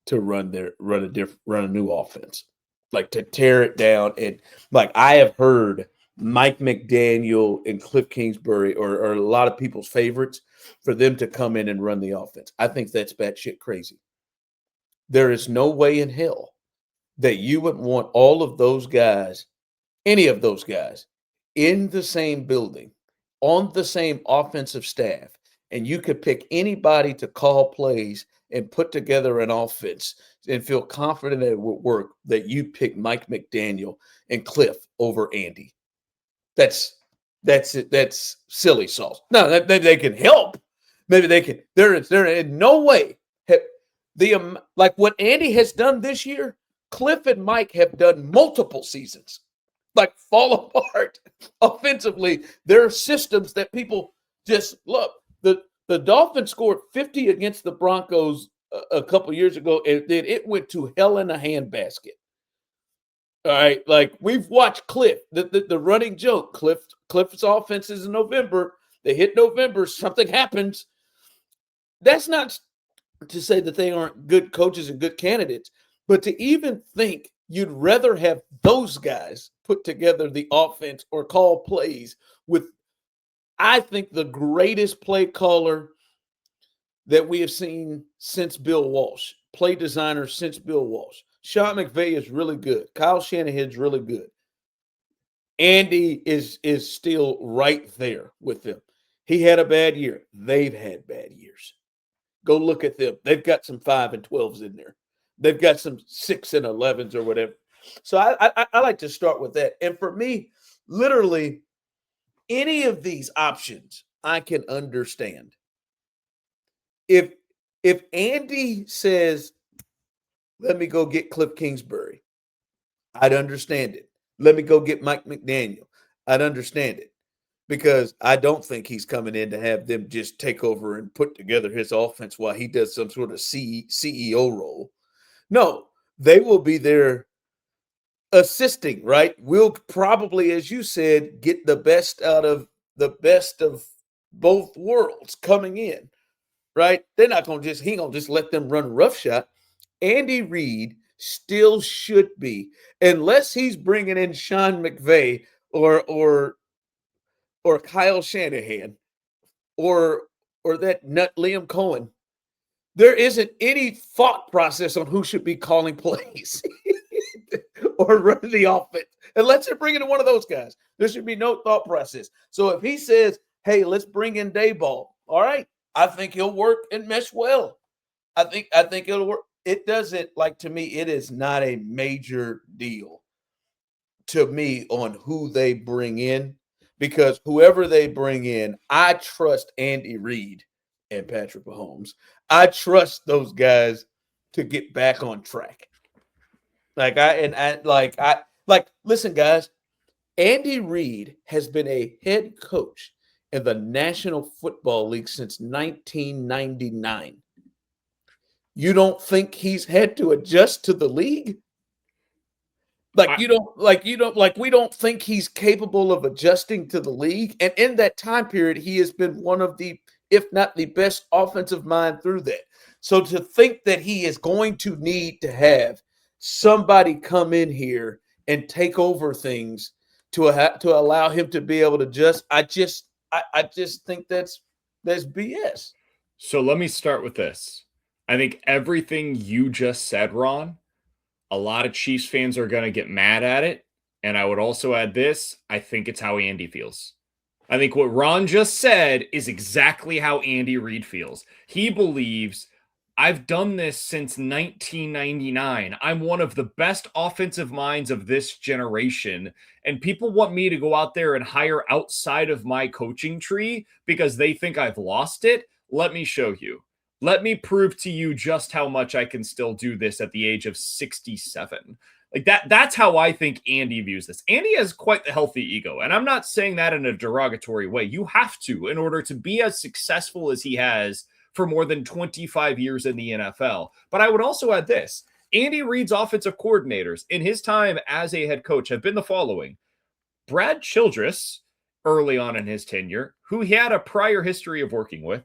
to run a new offense, like to tear it down. And like I have heard Mike McDaniel and Cliff Kingsbury are a lot of people's favorites for them to come in and run the offense. I think that's batshit crazy. There is no way in hell that you would want all of those guys, any of those guys, in the same building, on the same offensive staff, and you could pick anybody to call plays and put together an offense and feel confident that it would work, that you pick Mike McDaniel and Cliff over Andy. That's it. That's silly sauce. No, they can help. Maybe they can. There in no way like what Andy has done this year. Cliff and Mike have done multiple seasons, like fall apart offensively. There are systems that people just look. The Dolphins scored 50 against the Broncos a couple years ago, and then it went to hell in a handbasket. All right, like we've watched Cliff, the running joke. Cliff's offense is in November. They hit November, something happens. That's not to say that they aren't good coaches and good candidates, but to even think you'd rather have those guys put together the offense or call plays with, I think, the greatest play caller that we have seen since Bill Walsh, play designer since Bill Walsh. Sean McVay is really good. Kyle Shanahan's really good. Andy is still right there with them. He had a bad year. They've had bad years. Go look at them. They've got some 5 and 12s in there. They've got some 6 and 11s or whatever. So I like to start with that. And for me, literally, any of these options I can understand. If Andy says, let me go get Cliff Kingsbury, I'd understand it. Let me go get Mike McDaniel, I'd understand it. because I don't think he's coming in to have them just take over and put together his offense while he does some sort of CEO role. No, they will be there assisting, right? We'll probably, as you said, get the best of both worlds coming in, right? They're not going to just, he going to just let them run roughshod. Andy Reid still should be, unless he's bringing in Sean McVay or Kyle Shanahan or that nut Liam Cohen. There isn't any thought process on who should be calling plays or running the offense. Unless they're bringing in one of those guys, there should be no thought process. So if he says, "Hey, let's bring in Dayball," all right, I think he'll work and mesh well. I think it'll work. It doesn't, like, to me, it is not a major deal to me on who they bring in, because whoever they bring in, I trust Andy Reid and Patrick Mahomes. I trust those guys to get back on track. Listen, guys, Andy Reid has been a head coach in the National Football League since 1999. You don't think he's had to adjust to the league? We don't think he's capable of adjusting to the league. And in that time period, he has been one of the, if not the best offensive mind through that. So to think that he is going to need to have somebody come in here and take over things to allow him to be able to just, I just think that's BS. So let me start with this. I think everything you just said, Ron, a lot of Chiefs fans are going to get mad at it. And I would also add this. I think it's how Andy feels. I think what Ron just said is exactly how Andy Reid feels. He believes, I've done this since 1999. I'm one of the best offensive minds of this generation. And people want me to go out there and hire outside of my coaching tree because they think I've lost it. Let me show you. Let me prove to you just how much I can still do this at the age of 67. Like that's how I think Andy views this. Andy has quite the healthy ego, and I'm not saying that in a derogatory way. You have to in order to be as successful as he has for more than 25 years in the NFL. But I would also add this. Andy Reid's offensive coordinators in his time as a head coach have been the following. Brad Childress, early on in his tenure, who he had a prior history of working with,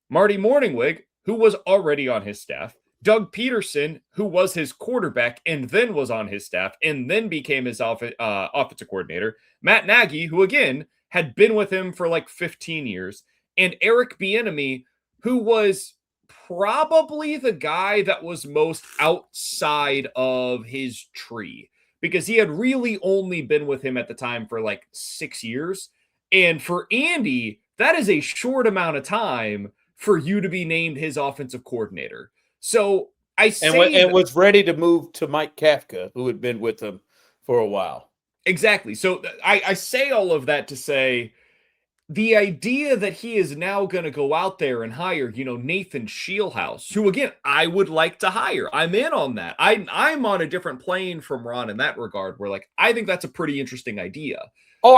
Marty Morningwig, who was already on his staff, Doug Peterson, who was his quarterback and then was on his staff and then became his offensive coordinator, Matt Nagy, who again had been with him for like 15 years, and Eric Bieniemy, who was probably the guy that was most outside of his tree because he had really only been with him at the time for like 6 years. And for Andy, that is a short amount of time for you to be named his offensive coordinator. So I say and was ready to move to Mike Kafka, who had been with him for a while. Exactly. So I say all of that to say the idea that he is now going to go out there and hire, Nathan Scheelhaus, who again, I would like to hire. I'm in on that. I'm on a different plane from Ron in that regard, where I think that's a pretty interesting idea. Oh,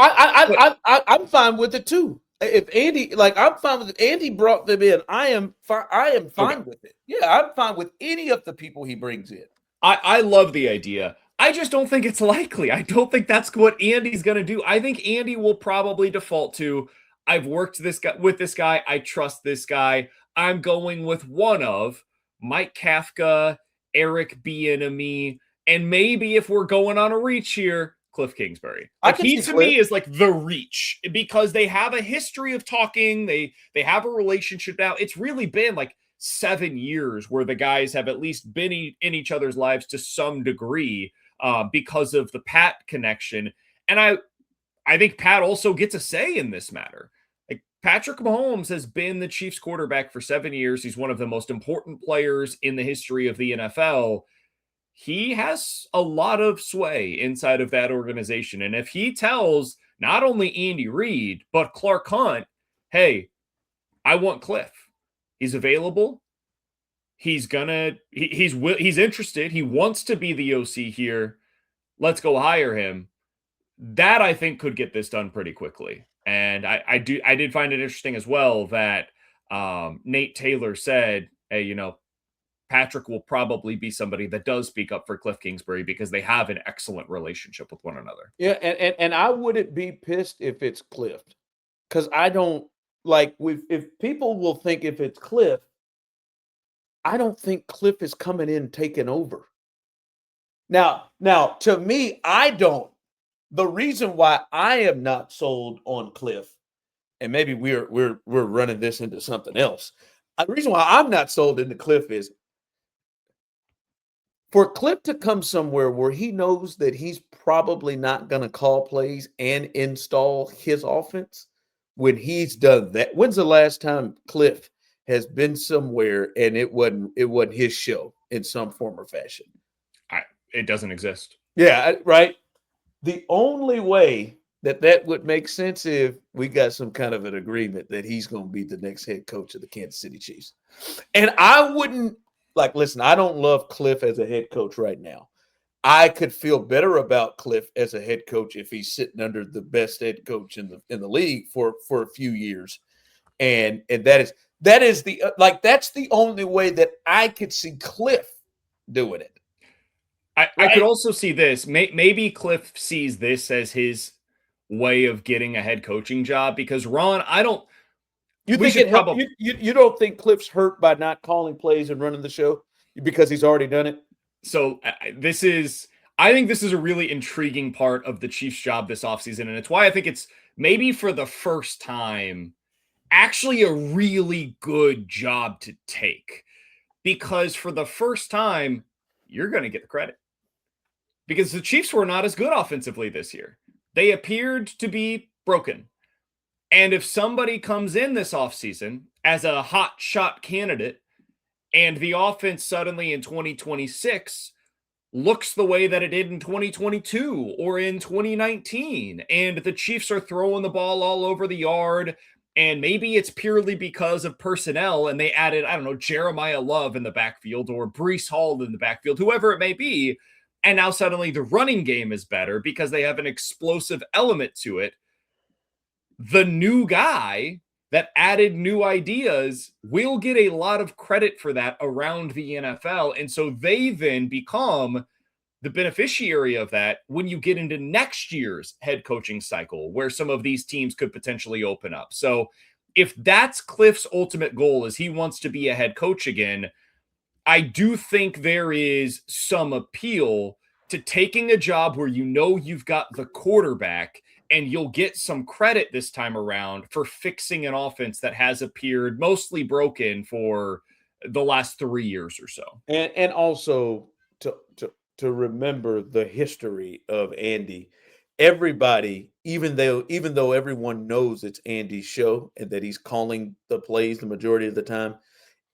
I'm fine with it too. If Andy, I'm fine with it. Andy brought them in. I am fine with it. Yeah, I'm fine with any of the people he brings in. I love the idea. I just don't think it's likely. I don't think that's what Andy's going to do. I think Andy will probably default to, I've worked with this guy. I trust this guy. I'm going with one of Mike Kafka, Eric Bieniemy, and maybe if we're going on a reach here, Cliff Kingsbury. He to me is like the reach because they have a history of talking. They have a relationship now. It's really been like 7 years where the guys have at least been in each other's lives to some degree because of the Pat connection. And I think Pat also gets a say in this matter. Like Patrick Mahomes has been the Chiefs quarterback for 7 years. He's one of the most important players in the history of the NFL. He has a lot of sway inside of that organization. And if he tells not only Andy Reid, but Clark Hunt, hey, I want Cliff. He's available. He's interested. He wants to be the OC here. Let's go hire him. That I think could get this done pretty quickly. And I did find it interesting as well that Nate Taylor said, hey, Patrick will probably be somebody that does speak up for Cliff Kingsbury because they have an excellent relationship with one another. Yeah, and I wouldn't be pissed if it's Cliff, because I don't like if people will think if it's Cliff, I don't think Cliff is coming in taking over. Now, to me, I don't. The reason why I am not sold on Cliff, and maybe we're running this into something else. The reason why I'm not sold into Cliff is for Cliff to come somewhere where he knows that he's probably not going to call plays and install his offense when he's done that. When's the last time Cliff has been somewhere and it wasn't his show in some form or fashion? It doesn't exist. Yeah, right. The only way that would make sense if we got some kind of an agreement that he's going to be the next head coach of the Kansas City Chiefs. And I wouldn't listen, I don't love Cliff as a head coach right now. I could feel better about Cliff as a head coach if he's sitting under the best head coach in the league for a few years. And that is the that's the only way that I could see Cliff doing it. I could also see this. Maybe Cliff sees this as his way of getting a head coaching job because Ron, I don't. You think it helps? You don't think Cliff's hurt by not calling plays and running the show because he's already done it? So I think this is a really intriguing part of the Chiefs' job this offseason, and it's why I think it's maybe for the first time actually a really good job to take. Because for the first time, you're going to get the credit. Because the Chiefs were not as good offensively this year. They appeared to be broken. And if somebody comes in this offseason as a hot shot candidate and the offense suddenly in 2026 looks the way that it did in 2022 or in 2019, and the Chiefs are throwing the ball all over the yard, and maybe it's purely because of personnel and they added, I don't know, Jeremiah Love in the backfield or Breece Hall in the backfield, whoever it may be, and now suddenly the running game is better because they have an explosive element to it. The new guy that added new ideas will get a lot of credit for that around the NFL. And so they then become the beneficiary of that when you get into next year's head coaching cycle, where some of these teams could potentially open up. So if that's Cliff's ultimate goal is he wants to be a head coach again, I do think there is some appeal to taking a job where you've got the quarterback and you'll get some credit this time around for fixing an offense that has appeared mostly broken for the last 3 years or so. And also to remember the history of Andy. Everybody, even though everyone knows it's Andy's show and that he's calling the plays the majority of the time,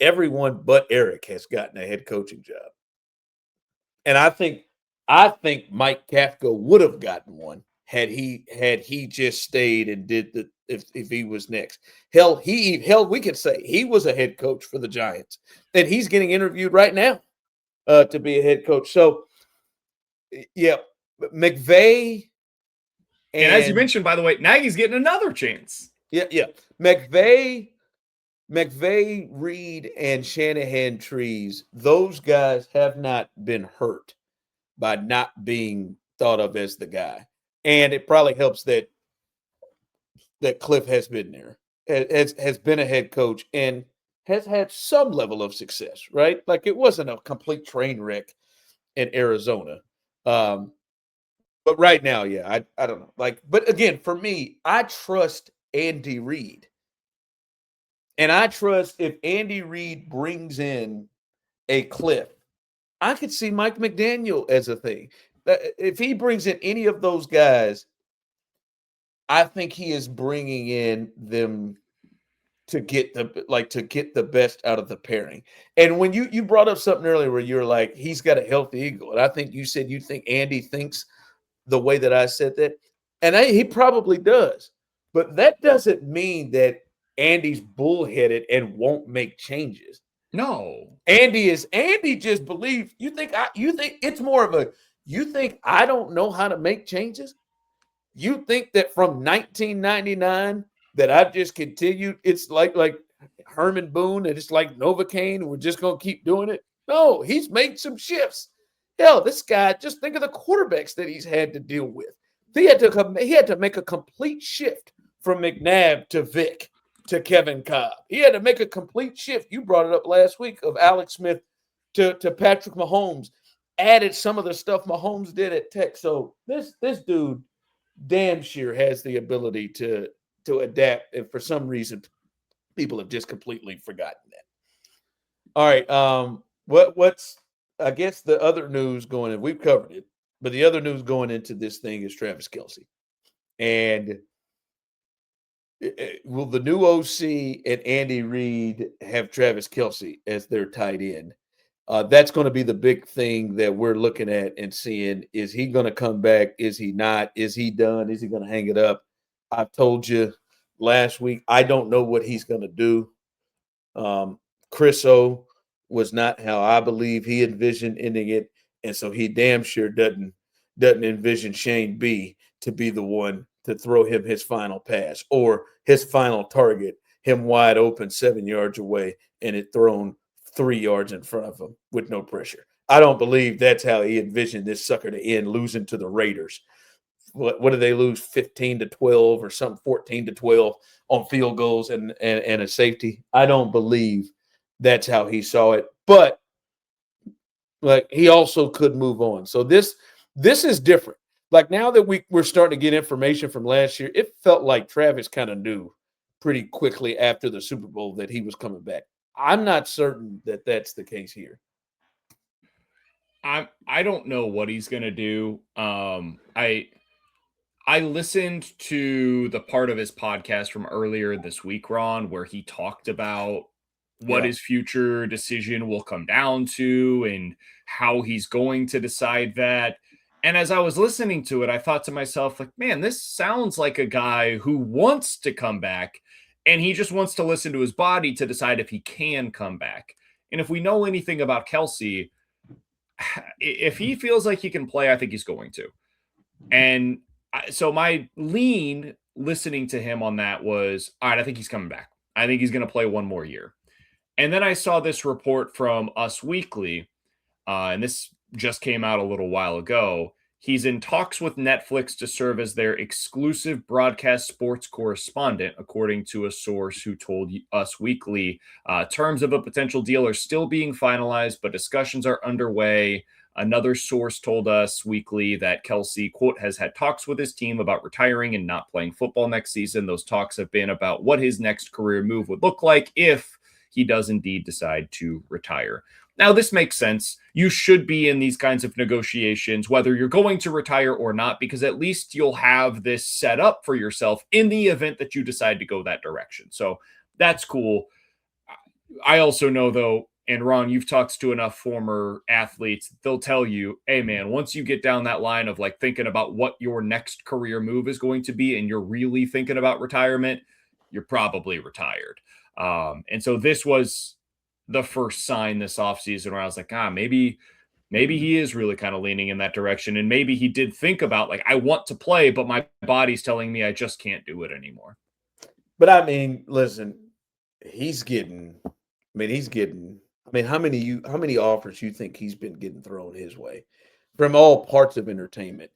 everyone but Eric has gotten a head coaching job. And I think Mike Kafka would have gotten one had he just stayed and did if he was next. Hell, we could say he was a head coach for the Giants, and he's getting interviewed right now to be a head coach. So, yeah, McVay. And as you mentioned, by the way, Nagy's getting another chance. Yeah. McVay, Reed, and Shanahan Trees, those guys have not been hurt by not being thought of as the guy. And it probably helps that Cliff has been there, has been a head coach, and has had some level of success, right? Like it wasn't a complete train wreck in Arizona. But right now, yeah, I don't know. But again, for me, I trust Andy Reid. And I trust if Andy Reid brings in a Cliff, I could see Mike McDaniel as a thing. If he brings in any of those guys, I think he is bringing in them to get the best out of the pairing. And when you brought up something earlier where you're like, he's got a healthy ego, and I think you said you think Andy thinks the way that I said that, and he probably does. But that doesn't mean that Andy's bullheaded and won't make changes. No, Andy just believes. You think it's more of a. You think I don't know how to make changes? You think that from 1999 that I've just continued? It's like Herman Boone and it's like Novocaine. And we're just gonna keep doing it. No, he's made some shifts. Hell, this guy. Just think of the quarterbacks that he's had to deal with. He had to make a complete shift from McNabb to Vic to Kevin Cobb. He had to make a complete shift. You brought it up last week of Alex Smith to Patrick Mahomes. Added some of the stuff Mahomes did at Tech. So this dude damn sure has the ability to adapt. And for some reason, people have just completely forgotten that. All right. What's I guess the other news going in, we've covered it, but the other news going into this thing is Travis Kelce. And will the new OC and Andy Reid have Travis Kelce as their tight end? That's going to be the big thing that we're looking at and seeing. Is he going to come back? Is he not? Is he done? Is he going to hang it up? I told you last week, I don't know what he's going to do. Chris O was not how I believe he envisioned ending it. And so he damn sure doesn't envision Shane B to be the one to throw him his final pass or his final target, him wide open 7 yards away and it thrown 3 yards in front of him with no pressure. I don't believe that's how he envisioned this sucker to end, losing to the Raiders. What did they lose? 15-12 or something, 14-12 on field goals and a safety. I don't believe that's how he saw it. But like he also could move on. So this is different. Like now that we're starting to get information from last year, it felt like Travis kind of knew pretty quickly after the Super Bowl that he was coming back. I'm not certain that that's the case here. I don't know what he's gonna do. I listened to the part of his podcast from earlier this week, Ron, where he talked about what his future decision will come down to and how he's going to decide that. And as I was listening to it, I thought to myself, like, man, this sounds like a guy who wants to come back and he just wants to listen to his body to decide if he can come back. And if we know anything about Kelce, if he feels like he can play, I think he's going to. And so my lean listening to him on that was, all right, I think he's coming back. I think he's going to play one more year. And then I saw this report from Us Weekly, and this just came out a little while ago. He's in talks with Netflix to serve as their exclusive broadcast sports correspondent, according to a source who told Us Weekly. Terms of a potential deal are still being finalized, but discussions are underway. Another source told Us Weekly that Kelce, quote, has had talks with his team about retiring and not playing football next season. Those talks have been about what his next career move would look like if he does indeed decide to retire. Now, this makes sense. You should be in these kinds of negotiations, whether you're going to retire or not, because at least you'll have this set up for yourself in the event that you decide to go that direction. So that's cool. I also know, though, and Ron, you've talked to enough former athletes, they'll tell you, hey, man, once you get down that line of like thinking about what your next career move is going to be and you're really thinking about retirement, you're probably retired. And so this was the first sign this offseason where I was like, maybe he is really kind of leaning in that direction. And maybe he did think about like, I want to play, but my body's telling me I just can't do it anymore. But I mean, listen, how many offers you think he's been getting thrown his way from all parts of entertainment?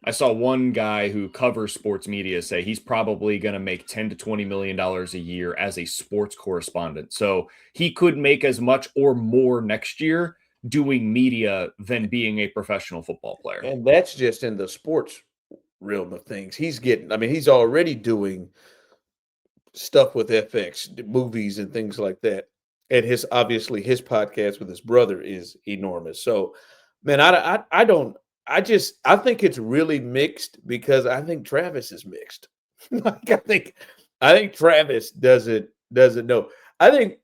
I saw one guy who covers sports media say he's probably going to make $10 to $20 million a year as a sports correspondent. So he could make as much or more next year doing media than being a professional football player. And that's just in the sports realm of things. He's already doing stuff with FX, movies and things like that. And his podcast with his brother is enormous. So, man, I think it's really mixed because I think Travis is mixed. Like I think Travis doesn't know. Are we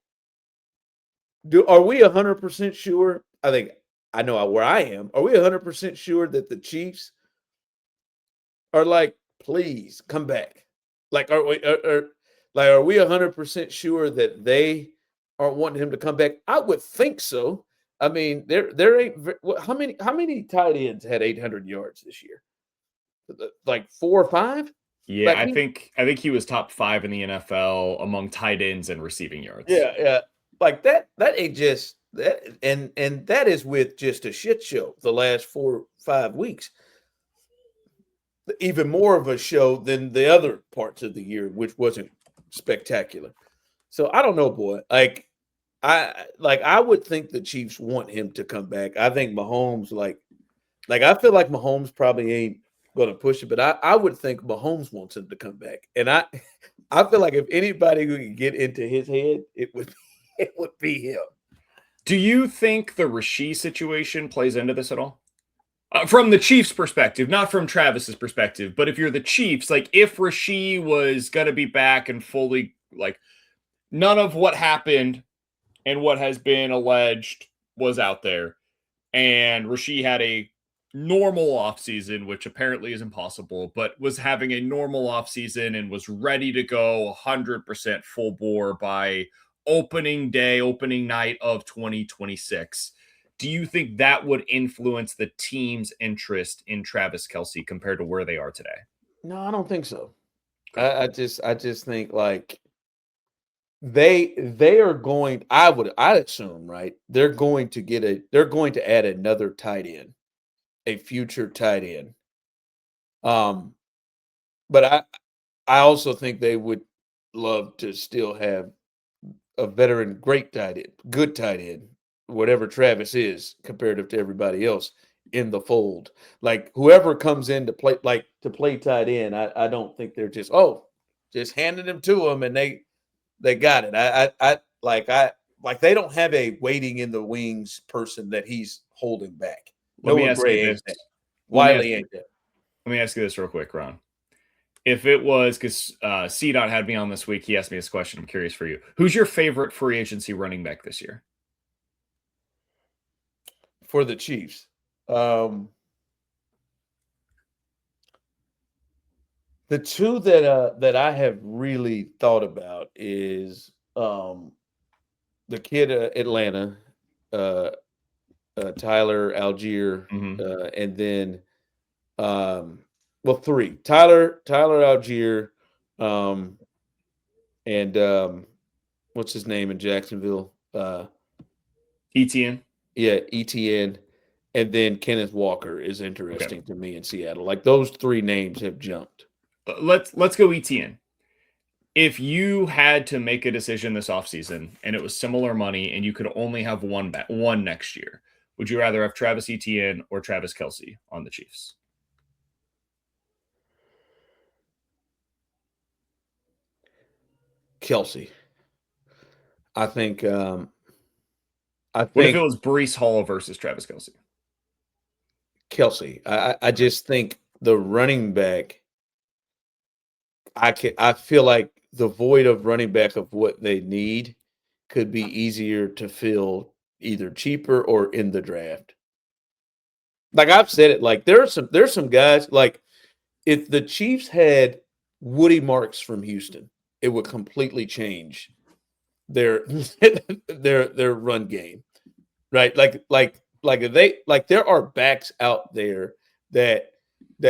100% sure? I know where I am. Are we 100% sure that the Chiefs are like, please come back? Like, are we 100% sure that they aren't wanting him to come back? I would think so. I mean, there ain't how many tight ends had 800 yards this year? like 4 or 5. Yeah, Like I think he was top 5 in the NFL among tight ends and receiving yards. Yeah. Like that ain't just that, and that is with just a shit show the last 4 or 5 weeks. Even more of a show than the other parts of the year, which wasn't spectacular. So I don't know, boy. I would think the Chiefs want him to come back. I think Mahomes, like I feel like Mahomes probably ain't going to push it, but I would think Mahomes wants him to come back. And I feel like if anybody who could get into his head, it would be him. Do you think the Rashee situation plays into this at all? From the Chiefs' perspective, not from Travis's perspective, but if you're the Chiefs, like if Rashee was going to be back and fully, like, none of what happened and what has been alleged was out there, and Rashee had a normal offseason, which apparently is impossible, but was having a normal offseason and was ready to go 100% full bore by opening night of 2026. Do you think that would influence the team's interest in Travis Kelce compared to where they are today? No, I don't think so. I just think like they are going. I'd assume, right? They're going to add another tight end, a future tight end. But I also think they would love to still have a veteran, great tight end, good tight end, whatever Travis is, comparative to everybody else in the fold. Like whoever comes in to play tight end, I don't think they're just handing him to them and they got it. I they don't have a waiting in the wings person that he's holding back. Let me ask you this. Wiley ain't that. Let me ask you this real quick, Ron. If it was, because CDOT had me on this week, he asked me this question. I'm curious for you. Who's your favorite free agency running back this year? For the Chiefs. The two that I have really thought about is the kid at Atlanta, Tyler Algier, and then three. Tyler Algier, and what's his name in Jacksonville? ETN. Yeah, ETN. And then Kenneth Walker is interesting to me in Seattle. Like those three names have jumped. Let's go ETN. If you had to make a decision this offseason and it was similar money and you could only have one next year, would you rather have Travis Etienne or Travis Kelce on the Chiefs? Kelce. I think. What if it was Breece Hall versus Travis Kelce? Kelce. I just think the running back. I feel like the void of running back of what they need could be easier to fill either cheaper or in the draft. Like I've said it, like there's some guys, like if the Chiefs had Woody Marks from Houston, it would completely change their run game. Right? Like if there are backs out there that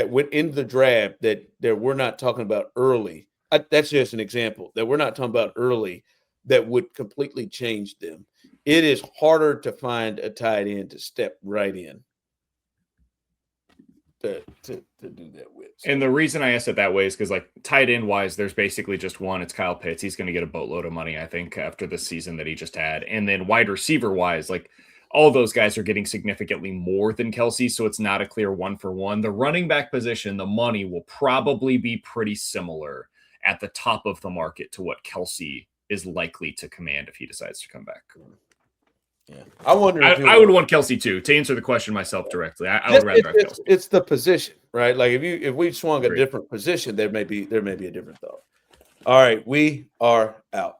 went in the draft that we're not talking about early. That's just an example that we're not talking about early that would completely change them. It is harder to find a tight end to step right in to do that with. So. And the reason I asked it that way is because, like, tight end wise, there's basically just one. It's Kyle Pitts. He's going to get a boatload of money, I think, after the season that he just had. And then wide receiver wise, like, all those guys are getting significantly more than Kelce, so it's not a clear 1-for-1. The running back position, the money will probably be pretty similar at the top of the market to what Kelce is likely to command if he decides to come back. Yeah, I wonder. I would want Kelce too. To answer the question myself directly, I would rather have Kelce. It's the position, right? Like if we swung a different position, there may be a different thought. All right, we are out.